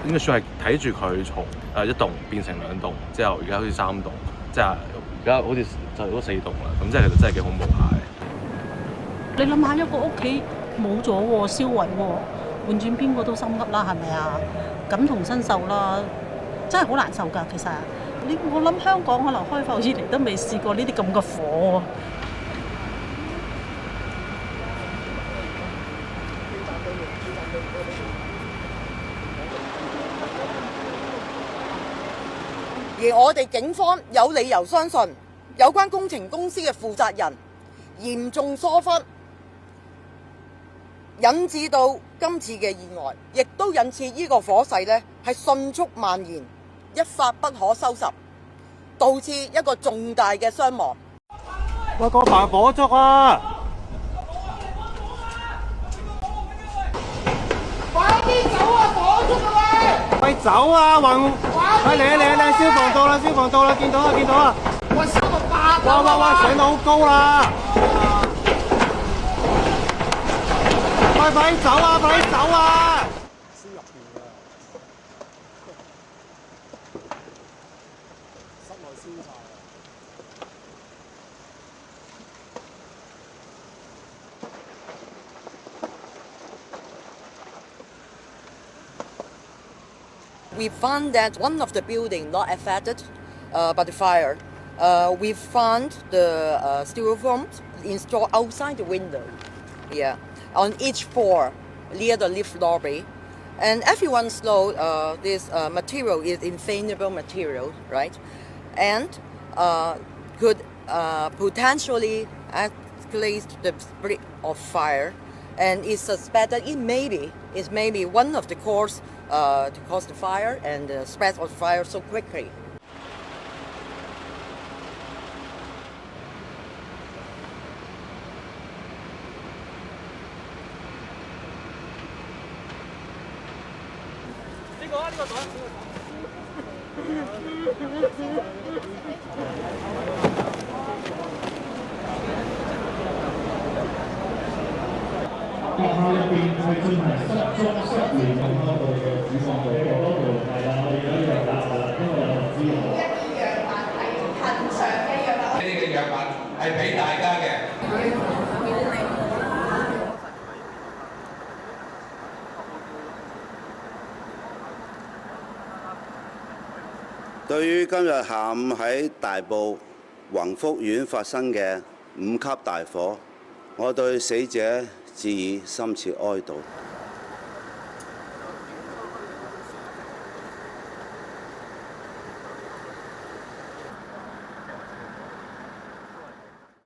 應該算係睇住佢從1棟變成2棟，之後而家好似3棟，即係而家好似就都4棟啦。咁即係其實真係幾恐怖下嘅。你諗下一個屋企冇咗喎，燒毀喎，換轉邊個都心急啦，係咪啊？感同身受啦，真係好難受㗎。其實我諗香港可能開埠以嚟都未試過呢啲咁嘅火喎。而我哋警方有理由相信，有關工程公司嘅負責人嚴重疏忽，引致到今次嘅意外，亦都引致呢個火勢呢係迅速蔓延，一發不可收拾，導致一個重大嘅傷亡。喂，個排火燭啊！快啲走啊！火燭啊喂！喂，走啊！喂，嚟！消防到啦！見到啊！喂，368！喂，上到好高啦！快啲走啊！燒入邊㗎，室內燒晒。We found that one of the buildings not affected by the fire. We found the styrofoam installed outside the window, on each floor near the lift lobby. And everyone knows this material is inflammable material, right? And could potentially escalate the spread of fire. And it's suspected it may be one of the cause to cause the fire and the spread of fire so quickly. 呢個袋。學校入邊係進行失蹤失聯咁多度嘅主項目，嗰度係啦，我哋而家又答啦，因為有人知道。一啲藥物係恆常嘅藥物。呢啲嘅藥物係俾大家嘅。對於今日下午喺大埔宏福苑發生嘅5級大火，我對死者致以深切哀悼。